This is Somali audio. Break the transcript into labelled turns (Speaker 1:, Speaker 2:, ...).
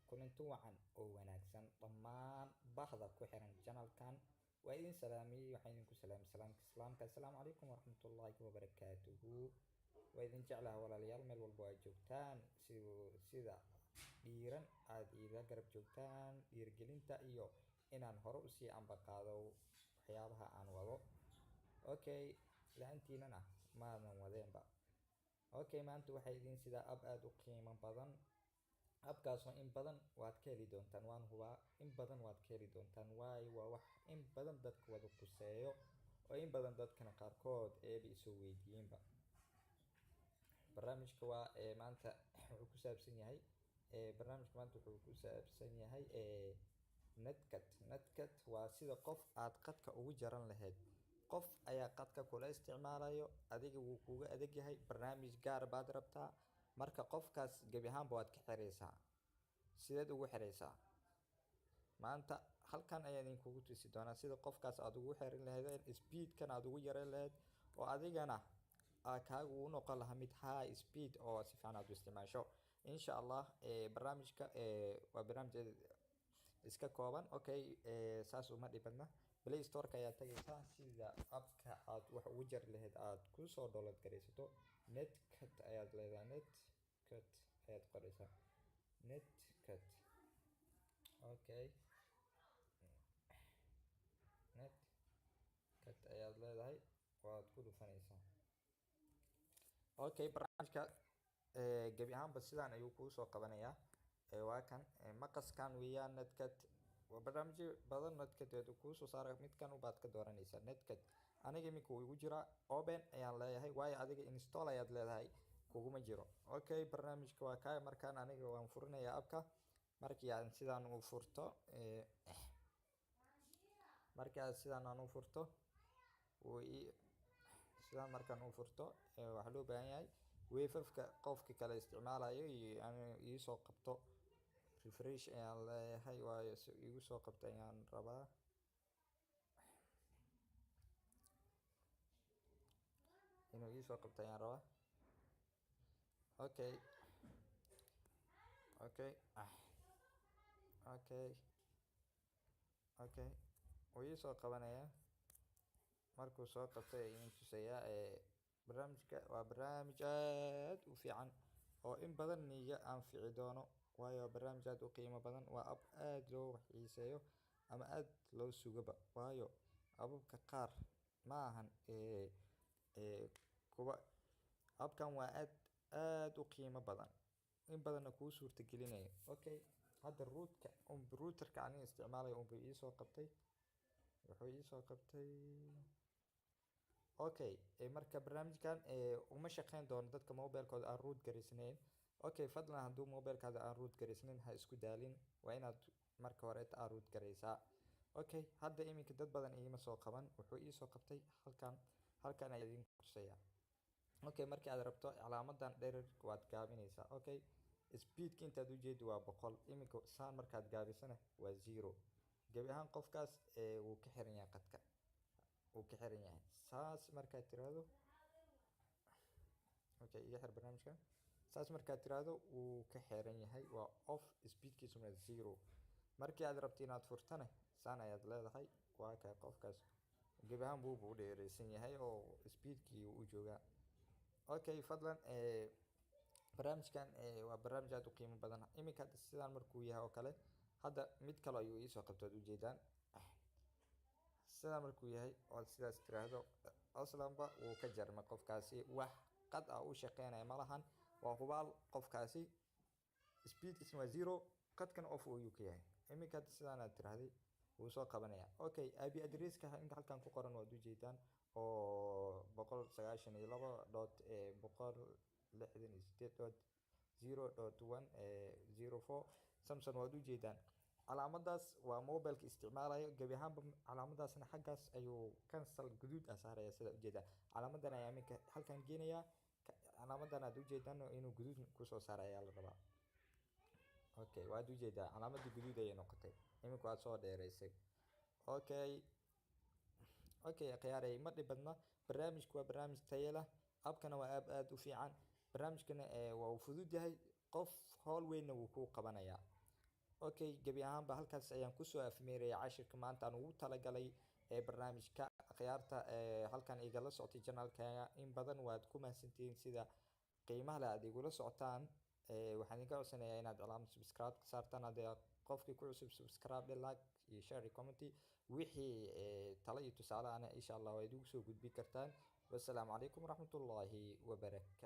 Speaker 1: kulanti wacan oo wanaagsan dhammaan bahda ku xiran channelkan waa idin salaamay waxaan idinku salaamay salaamka islaamka assalaamu calaykum waraxmatullaahi wabarakaatuhu waa idin jeclahay walaalayaal meel walba aad joogtaan sida dhiiran aad iiga garab joogtaan dhiirgelinta iyo inaan hore usii ambaqaado waxyaabaha aan wado okay laantiinana maadan wadeenba okay maanta waxay idin sida aad u qiimo badan abkaasoo in badan waad ka heli doontaan waan hubaa in badan waad ka heli doontaan waayo waa wax in badan dadka wada quseeyo oo in badan dadkana qaarkood eeba isoo weydiiyeenba barnaamijka waa maanta wuxuu ku saabsan yahay netcat waa sida qof aad qadka ugu jaran lahayd qof ayaa qadka kula isticmaalayo adiga wuu kuga adag yahay barnaamij gaar baad rabtaa marka qofkaas gabi ahaanba waad ka xiraysaa sideed ugu xiraysaa maanta halkan ayaan idinkugu tusi doonaa sida qofkaas aad ugu xirin lahayd speedkan aad ugu yareyn lahayd oo adigana kaaga uu noqon lahaa mid high speed oo si fiican aad u isticmaasho insha allah barnaamijka waa barnaamij iska kooban okay saas uma dhibadna play store ka ayaa tagaysaa sida appka aad wax ugu jari lahayd aad ku soo download garaysato netcat ayaad leedahay netcat ayaad qoraysaa netcat okay netcat ayaad leedahay waad ku dhufanaysaa okay barnaamijka gabi ahaanba sidaan ayuu kuu soo qabanayaa waa kan maqaskan weeyaan netcat waa barnaamijyo badan netcat ee kuu soo saaray midkan u baad ka dooranaysaa netcat aniga imika wuu igu jiraa open ayaan leeyahay waayo adiga install ayaad leedahay kuguma jiro okay barnaamijka waa kaa markaan aniga waan furinayaa appka markii aan sidaan u furto sidaan markaan u furto waxaa loo baahan yahay wafafka qofka kale isticmaalayo iyo aan ii soo qabto refresh ayaan leeyahay waayo si igu soo qabto ayaan rabaa inuu ii soo qabto ayaan rabaa okay wuu ii soo qabanayaa markuu soo qabtay ayaan tusayaa barnaamijka waa barnaamij aad u fiican oo in badan niga anfici doono waayo barnaamij aad u qiimo badan waa app aad loo xiiseeyo ama aad loo sugaba waayo ababka qaar ma ahan kuwa appkan waa aad u qiimo badan in badanna kuu suurta gelinayo okay hadda routerka aan isticmaalayo wuxuu ii soo qabtay okay marka barnaamijkan uma shaqeyn doono dadka mobilkooda aan root gareysnayn okay fadlan hadduu mobilkaada aan root gareysnayn ha isku daalin waa inaad marka hore aad root gareysaa okay hadda iminka dad badan iima soo qaban wuxuu ii soo qabtay halkan ayaa idin kursaya okay markii aad rabto calaamadan dhererka waad gaabinaysaa okay speedka intaad ujeedi waa 100 iminka saan markaad gaabisana waa 0 gabi ahaan qofkaas wuu ka xiran yahay qadka saas markaad tiraahdo okay iga xir barnaamijka saas markaad tiraahdo wuu ka xiran yahay waa off speedkiisu waa 0 markii aad rabto inaad furtana saan ayaad leedahay waa ka qofkaas gabi ahaan buu u dheereysan yahay oo speedkii uu joogaa okay fadlan barnaamijkan waa barnaamij aad u qiimo badan iminka sidaan markuu yahay oo kale hadda mid kale ayuu ii soo qabtay ujeedaan sidaan markuu yahay oo sidaas tiraahdo aslanba wuu ka jarmay qofkaasi wax qad ah u shaqeynaya malahan waa hubaal qofkaasi speedkiisu waa 0 qadkana off uu ka yahay iminka sidaan aad tiraahday wuu soo qabanaya okay IP addresska inta halkan ku qoran waad ujeedaan oo 192.168.0.104 Samsung waad ujeedaan calaamadaas waa mobilka isticmaalayo gabi ahaanba calaamadaasna xaggaas ayuu cancel guduud saaraya sida ujeedaan calaamadan ayaa iminka halkan geenaya calaamadan aad ujeedaan inuu guduud ku soo saaraya la rabaa okay waad ujeedaa calaamadii guduud ay noqotay iminka waad soo dheereysay okay qiyaaray ma dhibadna barnaamijku waa barnaamij tayo leh appkana waa aad u fiican barnaamijkana waa uu fudud yahay qof hawl weyn wuu ku qabanayaa okay gebi ahaanba halkaas ayaan kusoo afmeeraya cashirka maanta aan ugu talagalay ee barnaamijka khiyaarta halkan igala socotay janaalkaaga in badan waad ku mahadsantihiin sida qiimaha leh aad igula socotaan. Waxaan idinka codsanayaa inaad calaamad subscribe ka saartaan haddii aad qofkii ku cusub subscribe like iyo share iyo comment wixii talo iyo tusaale ana insha Allah waa idigu soo gudbin kartaan. Wassalaamu calaykum waraxmatullaahi wabarakaatuh.